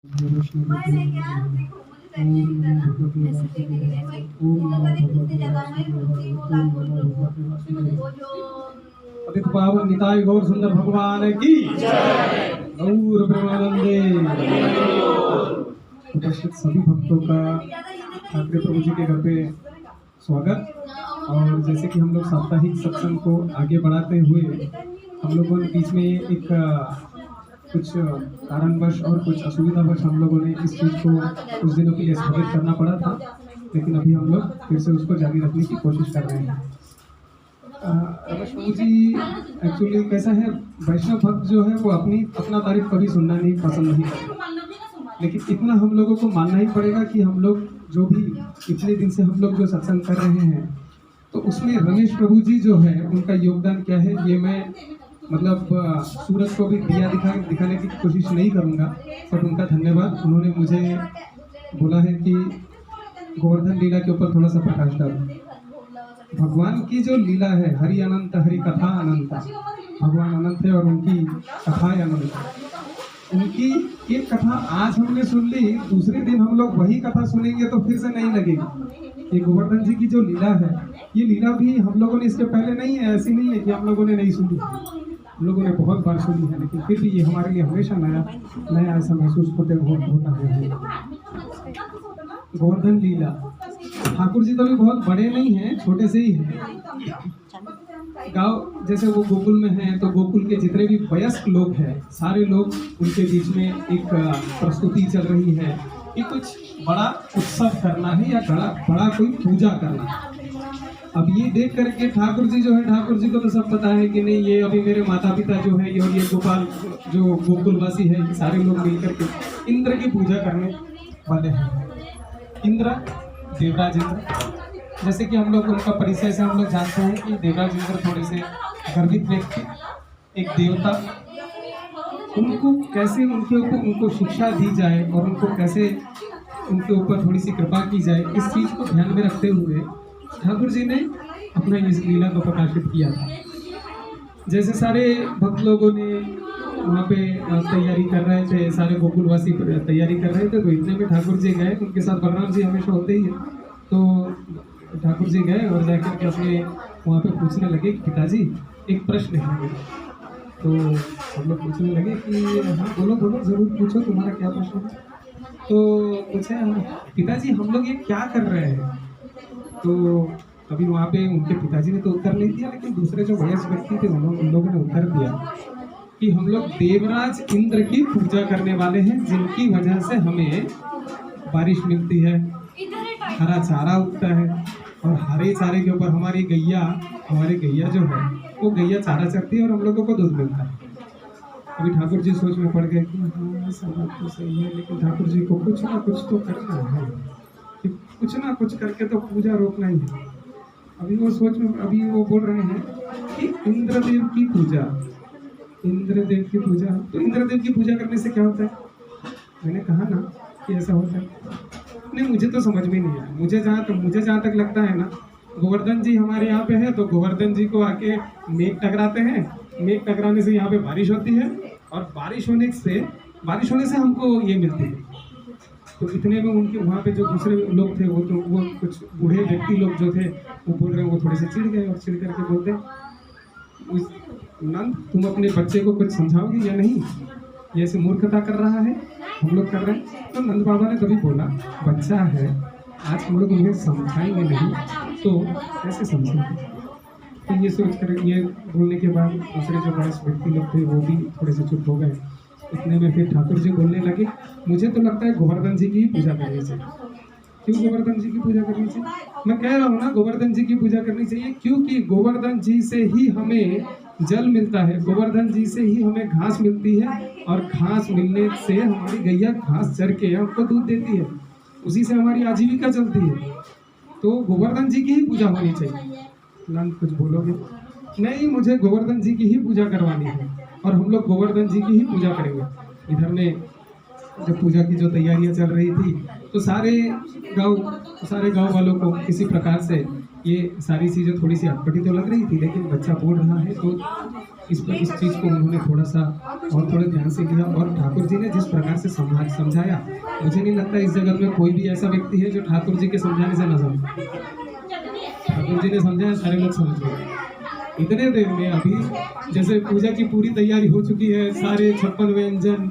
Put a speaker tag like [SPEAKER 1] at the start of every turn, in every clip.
[SPEAKER 1] मैंने क्या देखो मुझे चाहिए नहीं था ना ऐसे देखने के लिए भाई तुम्हारा कितने ज्यादा मैं रोटी वो लाल वो जो
[SPEAKER 2] पतित पावन निताय गौर सुंदर भगवान की जय। गौर प्रेमानंदे। उपस्थित सभी भक्तों का ठाकरे प्रभु जी के घर पे स्वागत। और जैसे कि हम लोग साप्ताहिक सत्संग को आगे बढ़ाते हुए हम लोगों ने बीच में एक कुछ कारणवश और कुछ असुविधावश हम लोगों ने इस चीज़ को कुछ दिनों के लिए स्थगित करना पड़ा था, लेकिन अभी हम लोग फिर से उसको जारी रखने की कोशिश कर रहे हैं। रमेश प्रभु जी एक्चुअली कैसा है, वैष्णव भक्त जो है वो अपना तारीफ कभी सुनना नहीं पसंद नहीं करते, लेकिन इतना हम लोगों को मानना ही पड़ेगा कि हम लोग जो भी इतने दिन से हम लोग जो सत्संग कर रहे हैं तो उसमें रमेश प्रभु जी जो है उनका योगदान क्या है, ये मैं मतलब सूरज को भी दिया दिखाने की कोशिश नहीं करूँगा, बट उनका धन्यवाद। उन्होंने मुझे बोला है कि गोवर्धन लीला के ऊपर थोड़ा सा प्रकाश डालो। भगवान की जो लीला है, हरि अनंत हरि कथा अनंत, भगवान अनंत है और उनकी कथाएं अनंत है। उनकी एक कथा आज हमने सुन ली, दूसरे दिन हम लोग वही कथा सुनेंगे तो फिर से नहीं लगेगी। ये गोवर्धन जी की जो लीला है, ये लीला भी हम लोगों ने इसके पहले नहीं है, ऐसी नहीं है कि हम लोगों ने नहीं सुनी, हम लोगों ने बहुत बार सुनी है, लेकिन फिर भी ये हमारे लिए हमेशा नया ऐसा महसूस होता है। गोवर्धन लीला, ठाकुर जी तो भी बहुत बड़े नहीं हैं, छोटे से ही हैं। गांव जैसे वो गोकुल में हैं, तो गोकुल के जितने भी वयस्क लोग हैं सारे लोग उनके बीच में एक प्रस्तुति चल रही है कि कुछ बड़ा उत्सव करना है या बड़ा कोई पूजा करना। अब ये देख करके ठाकुर जी जो है, ठाकुर जी को तो सब पता है कि नहीं, ये अभी मेरे माता पिता जो है और ये गोपाल जो गोकुलवासी है, ये सारे लोग मिलकर के इंद्र की पूजा करने वाले हैं। इंद्र, देवराज इंद्र, जैसे कि हम लोग उनका परिचय से हम लोग जानते हैं कि देवराज इंद्र थोड़े से गर्वित व्यक्ति, एक देवता, उनको कैसे उनको शिक्षा दी जाए और उनको कैसे उनके ऊपर थोड़ी सी कृपा की जाए, इस चीज़ को ध्यान में रखते हुए ठाकुर जी ने अपना इस लीला को प्रकाशित किया था। जैसे सारे भक्त लोगों ने वहाँ पे तैयारी कर रहे थे, सारे गोकुलवासी तैयारी कर रहे थे, तो इतने में ठाकुर जी गए, उनके साथ बलराम जी हमेशा होते ही है। तो ठाकुर जी गए और जाकर के अपने वहाँ पे पूछने लगे कि पिताजी एक प्रश्न है। तो हम लोग पूछने लगे कि हाँ बोलो बोलो, ज़रूर पूछो, तुम्हारा क्या प्रश्न है। तो पूछे पिताजी हम लोग ये क्या कर रहे हैं। तो अभी वहाँ पे उनके पिताजी ने तो उत्तर नहीं दिया, लेकिन दूसरे जो वयस्क व्यक्ति थे उन लोगों ने उत्तर दिया कि हम लोग देवराज इंद्र की पूजा करने वाले हैं, जिनकी वजह से हमें बारिश मिलती है, हरा चारा उगता है, और हरे चारे के ऊपर हमारी गैया जो है वो गैया चारा चरती है और हम लोगों को दूध मिलता है। अभी ठाकुर जी सोच में पड़ गए कि हाँ सब बात तो सही है, लेकिन ठाकुर जी को कुछ ना कुछ तो करना है, कुछ ना कुछ करके तो पूजा रोकना ही है। अभी वो सोच में, अभी वो बोल रहे हैं कि इंद्रदेव की पूजा, तो इंद्रदेव की पूजा करने से क्या होता है। मैंने कहा ना कि ऐसा होता है, नहीं मुझे तो समझ में नहीं आया। मुझे जहाँ तक लगता है ना, गोवर्धन जी हमारे यहाँ पे है तो गोवर्धन जी को आके मेघ टकराते हैं, मेघ टकराने से यहाँ पे बारिश होती है, और बारिश होने से हमको ये मिलती है। तो इतने में उनके वहाँ पे जो दूसरे लोग थे वो कुछ बूढ़े व्यक्ति लोग जो थे वो बोल रहे हैं, वो थोड़े से चिढ़ गए और चिढ़ करके बोलते नंद तुम अपने बच्चे को कुछ समझाओगे या नहीं, ये ऐसे मूर्खता कर रहा है, हम लोग कर रहे हैं। तो नंद बाबा ने कभी बोला बच्चा है, आज हम लोग उन्हें समझाएंगे नहीं तो कैसे समझेंगे। तो ये सोच कर, ये बोलने के बाद दूसरे जो बड़े व्यक्ति लोग थे वो भी थोड़े से चुप हो गए। इतने में फिर ठाकुर जी बोलने लगे, मुझे तो लगता है गोवर्धन जी की पूजा करनी चाहिए। क्यों गोवर्धन जी की पूजा करनी चाहिए? मैं कह रहा हूँ ना, गोवर्धन जी की पूजा करनी चाहिए, क्योंकि गोवर्धन जी से ही हमें जल मिलता है, गोवर्धन जी से ही हमें घास मिलती है, और घास मिलने से हमारी गैया घास चर के हमको दूध देती है, उसी से हमारी आजीविका चलती है। तो गोवर्धन जी की ही पूजा होनी चाहिए। नंद कुछ बोलोगे? नहीं, मुझे गोवर्धन जी की ही पूजा करवानी है और हम लोग गोवर्धन जी की ही पूजा करेंगे। इधर में जब पूजा की जो तैयारियां चल रही थी तो सारे गांव वालों को किसी प्रकार से ये सारी चीज़ें थोड़ी सी अटपटी तो लग रही थी, लेकिन बच्चा बोल रहा है तो इस चीज़ को उन्होंने थोड़ा सा और थोड़े ध्यान से किया। और ठाकुर जी ने जिस प्रकार से समझाया, मुझे नहीं लगता इस जगत में कोई भी ऐसा व्यक्ति है जो ठाकुर जी के समझाने से ना समझे। ठाकुर जी ने समझाया, सारे लोग समझ गए। इतने देर में अभी जैसे पूजा की पूरी तैयारी हो चुकी है, सारे 56 व्यंजन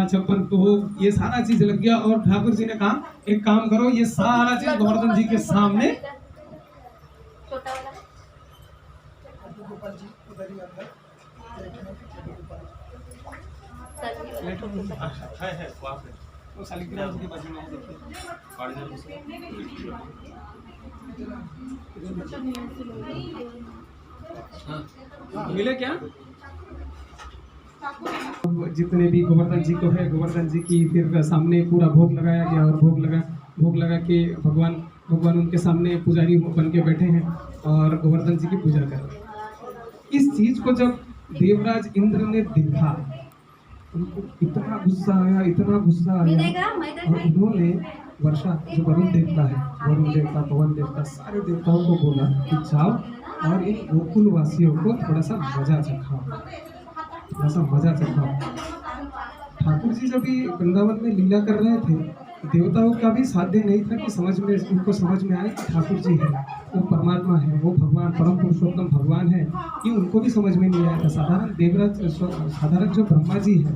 [SPEAKER 2] 56 भोग ये सारा चीज लग गया। और ठाकुर जी ने कहा एक काम करो, ये सारा चीज गोवर्धन जी के सामने मिले क्या जितने भी गोवर्धन जी को है, गोवर्धन जी की फिर सामने पूरा भोग लगाया गया। और भोग लगा के भगवान उनके सामने पुजारी बन के बैठे हैं और गोवर्धन जी की पूजा कर रहे हैं। इस चीज को जब देवराज इंद्र ने देखा, उनको इतना गुस्सा आया, इतना गुस्सा आया। और उन्होंने वर्षा, जो वरुण देवता है, वरुण देवता, पवन देवता, सारे देवताओं को बोला कि जाओ और इन गोकुल वासियों को थोड़ा सा मजा चखाओ, थोड़ा सा मजा चखाओ। ठाकुर जी जब ये वृंदावन में लीला कर रहे थे, देवताओं का भी साध्य नहीं था कि उनको समझ में आए कि ठाकुर जी है, वो परमात्मा है, वो भगवान परम पुरुषोत्तम भगवान है। ये उनको भी समझ में नहीं आया था। साधारण जो ब्रह्मा जी है,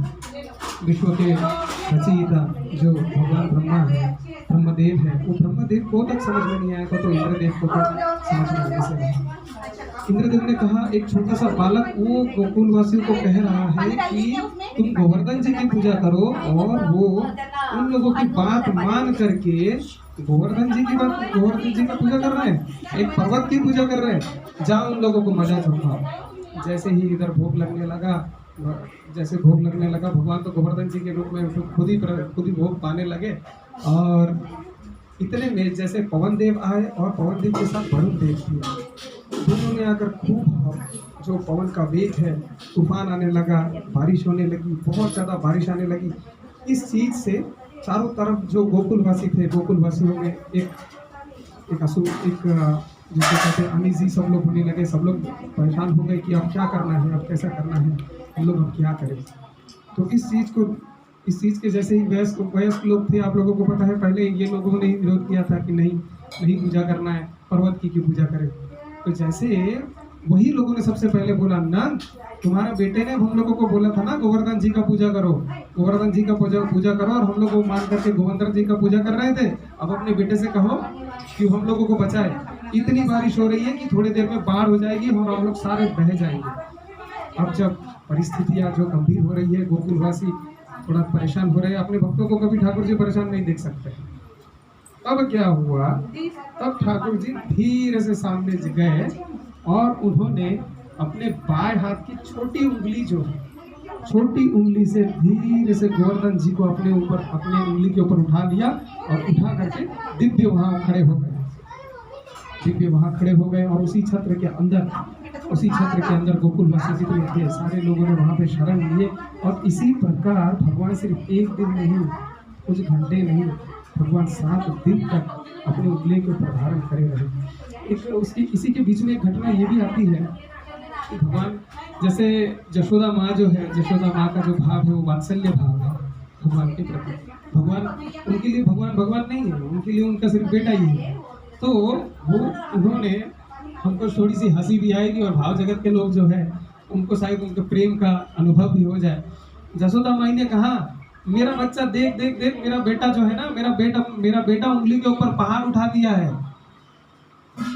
[SPEAKER 2] विश्व के रचयिता जो भगवान ब्रह्मा है, ब्रह्मदेव है, वो ब्रह्मदेव को तक समझ में नहीं आया था, तो इंद्रदेव को तो समझ में आने से नहीं। इंद्रदेव ने कहा, एक छोटा सा बालक वो गोकुल वासियों को कह रहा है कि तुम गोवर्धन जी की पूजा करो, और वो उन लोगों की बात मान करके गोवर्धन जी की पूजा कर रहे हैं, एक पर्वत की पूजा कर रहे हैं। जाओ उन लोगों को मजा चखाओ। जैसे ही इधर भोग लगने लगा, भगवान तो गोवर्धन जी के रूप में खुद ही भोग पाने लगे। और इतने में जैसे पवन देव आए और पवन देव के साथ वरुण देव भी आए। दोनों ने आकर खूब, जो पवन का वेग है, तूफान आने लगा, बारिश होने लगी, बहुत ज़्यादा बारिश आने लगी। इस चीज़ से चारों तरफ जो गोकुलवासी थे, गोकुलवासियों में एक जिसको कहते हैं अनईजी सब लोग होने लगे। सब लोग परेशान हो गए कि अब क्या करना है, अब कैसा करना है, हम लोग अब क्या करें। तो इस चीज़ के जैसे ही वयस्क लोग थे, आप लोगों को पता है, पहले ये लोगों ने विरोध किया था कि नहीं पूजा करना है, पर्वत की पूजा करें। तो जैसे वही लोगों ने सबसे पहले बोला, नंद तुम्हारा बेटे ने हम लोगों को बोला था ना गोवर्धन जी का पूजा करो, गोवर्धन जी का पूजा करो, और हम लोग वो मान करके गोवर्धन जी का पूजा कर रहे थे। अब अपने बेटे से कहो कि हम लोगों को बचाए। इतनी बारिश हो रही है कि थोड़ी देर में बाढ़ हो जाएगी और हम लोग सारे बह जाएंगे। अब जब परिस्थितियाँ जो गंभीर हो रही है, गोकुलवासी थोड़ा परेशान हो रहे हैं, अपने भक्तों को कभी ठाकुर जी परेशान नहीं देख सकते। तब क्या हुआ, तब ठाकुर जी धीरे से सामने गए और उन्होंने अपने बाएं हाथ की छोटी उंगली जो है, छोटी उंगली से धीरे से गोवर्धन जी को अपने उंगली के ऊपर उठा लिया और उठा करके दिव्य वहाँ खड़े हो गए। और उसी छत्र के अंदर गोकुलवासी जितने थे, सारे लोगों ने वहाँ पे शरण लिए। और इसी प्रकार भगवान सिर्फ एक दिन नहीं, कुछ घंटे नहीं, भगवान 7 दिन तक अपने उंगली के ऊपर धारण करे रहे। इसी के बीच में एक घटना ये भी आती है कि भगवान, जैसे यशोदा माँ जो है, यशोदा माँ का जो भाव है वो वात्सल्य भाव है भगवान के प्रति। भगवान उनके लिए भगवान नहीं है, उनके लिए उनका सिर्फ बेटा ही है। तो वो उन्होंने, हमको थोड़ी सी हंसी भी आएगी और भाव जगत के लोग जो है उनको शायद उनके प्रेम का अनुभव भी हो जाए। यशोदा माई ने कहा, मेरा बच्चा देख मेरा बेटा जो है ना, मेरा बेटा उंगली के ऊपर पहाड़ उठा दिया है,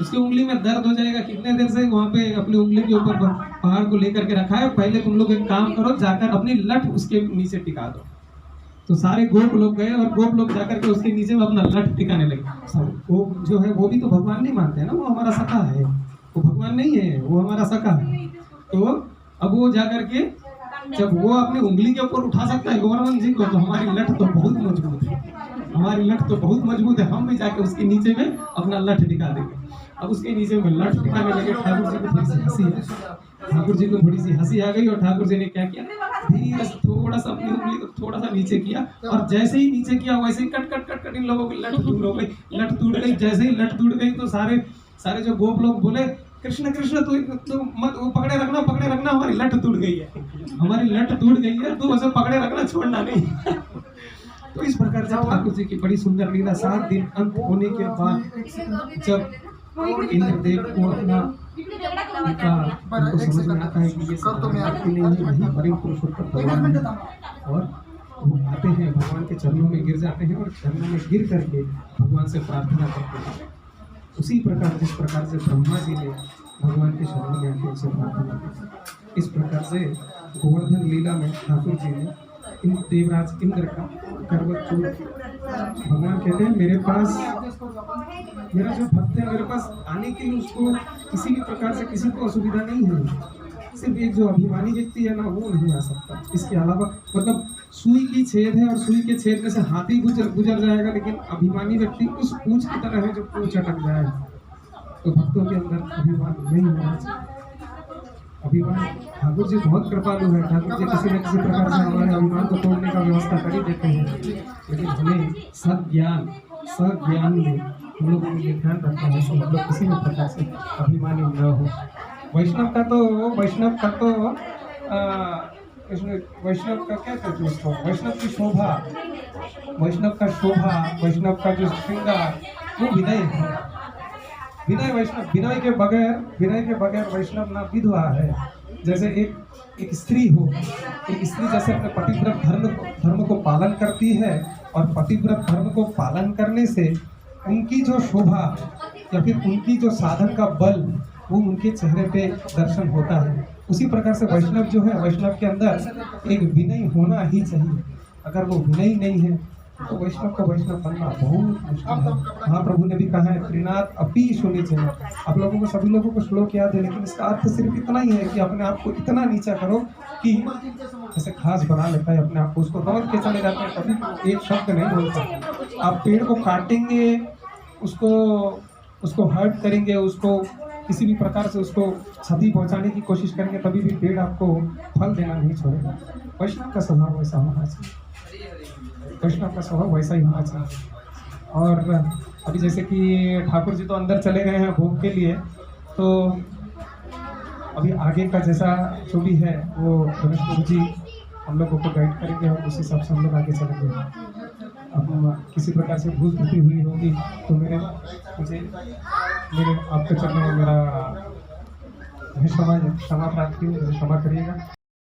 [SPEAKER 2] उसकी उंगली में दर्द हो जाएगा। कितने देर से वहाँ पे अपनी उंगली के ऊपर पहाड़ को लेकर के रखा है, पहले तुम लोग एक काम करो, जाकर अपनी लठ उसके नीचे टिका दो। तो सारे गोप लोग गए और गोप लोग जाकर के उसके नीचे में अपना लठ टिकाने लगे। गोप जो है वो भी तो भगवान नहीं मानते हैं ना, वो हमारा सखा है, वो भगवान नहीं है, वो हमारा सखा है। तो अब वो जाकर के जब वो अपनी उंगली के ऊपर उठा सकता है गोवर्धन जी को, तो हमारी लठ तो बहुत मजबूत है, हम भी जाके उसके नीचे में अपना लठ टिका देंगे। अब उसके नीचे में लठ टिकाने लगे। ठाकुर जी को थोड़ी सी हंसी आ गई और ठाकुर जी ने क्या किया, धीरे से थोड़ा सा अपनी उंगली को थोड़ा सा नीचे किया, और जैसे ही नीचे किया वैसे ही कट इन लोगों की लठ टूट हो गई। जैसे ही लठ टूट गई तो सारे जो गोप लोग बोले कृष्ण कृष्ण तू मत वो पकड़े रखना, हमारी लट टूट गई है, हमारी लट टूट गई है, तू उसे पकड़े रखना, छोड़ना नहीं। तो इस प्रकार से ठाकुर जी की बड़ी सुंदर लीला। 7 दिन अंत होने के बाद जब इंद्रदेव को अपना उनको समझ में आता है कि ये शक्ति नहीं है, वही परम पुरुषोत्तम भगवान है, और वो आते हैं भगवान के चरणों में गिर जाते हैं और चरणों में गिर करके भगवान से प्रार्थना करते हैं। उसी प्रकार जिस प्रकार से ब्रह्मा जी ने भगवान के शरण में आके उनसे प्रार्थना की, इस प्रकार से गोवर्धन लीला में ठाकुर जी ने इन देवराज इंद्र का करवट चूर किया। भगवान कहते हैं मेरे पास, मेरा जो भक्त है मेरे पास आने के लिए उसको किसी भी प्रकार से किसी को असुविधा नहीं है, सिर्फ एक जो अभिमानी व्यक्ति है ना वो नहीं आ सकता। इसके अलावा मतलब सुई की छेद है और सुई के छेद में से हाथी गुजर जाएगा, लेकिन अभिमानी व्यक्ति उस पूंछ की तरह है जो पूंछ अटक जाएगा। तो भक्तों के अंदर अभिमान नहीं होना चाहिए। अभिमान, ठाकुर जी बहुत कृपालु है, ठाकुर जी किसी न किसी प्रकार से हमारे अभिमान को तोड़ने का व्यवस्था कर ही देते हैं, लेकिन हमें सज्ञान में हम लोगों को ये ध्यान रखना है कि हम लोग किसी भी प्रकार से अभिमानी न हो। वैष्णव का तो वैष्णव का क्या कहते हैं उसको, वैष्णव की शोभा, वैष्णव का शोभा, वैष्णव का जो श्रृंगार वो विनय है। विनय वैष्णव, विनय के बगैर वैष्णव ना विधवा है। जैसे एक स्त्री हो, एक स्त्री जैसे अपने पतिव्रत धर्म को पालन करती है, और पतिव्रत धर्म को पालन करने से उनकी जो शोभा या फिर उनकी जो साधन का बल वो उनके चेहरे पे दर्शन होता है। उसी प्रकार से वैष्णव जो है, वैष्णव के अंदर एक विनय होना ही चाहिए। अगर वो विनय नहीं है तो वैष्णव का वैष्णव बनना बहुत मुश्किल है। महाप्रभु ने भी कहा है त्रिनाथ अपी सुनी चाहिए। आप लोगों को, सभी लोगों को श्लोक याद है, लेकिन इसका अर्थ सिर्फ इतना ही है कि अपने आप को इतना नीचा करो कि जैसे घास बना लेता है अपने आप को, उसको दौड़ के चले जाते हैं, कभी एक शब्द नहीं बोलता। आप पेड़ को काटेंगे, उसको हर्ट करेंगे, उसको किसी भी प्रकार से उसको क्षति पहुंचाने की कोशिश करेंगे, तभी भी पेड़ आपको फल देना नहीं छोड़ेगा। वैष्णव का स्वभाव वैसा होना चाहिए, वैष्णव का स्वभाव वैसा ही होना चाहिए। और अभी जैसे कि ठाकुर जी तो अंदर चले गए हैं भोग के लिए, तो अभी आगे का जैसा जो भी है वो गणेश गुरु जी हम लोगों को गाइड करेंगे और उस हिसाब से हम लोग आगे चलेंगे। अब किसी प्रकार से भूल त्रुटि हुई होगी तो मेरे आपके चरणों में मेरा क्षमा प्रार्थी हूँ, क्षमा करिएगा।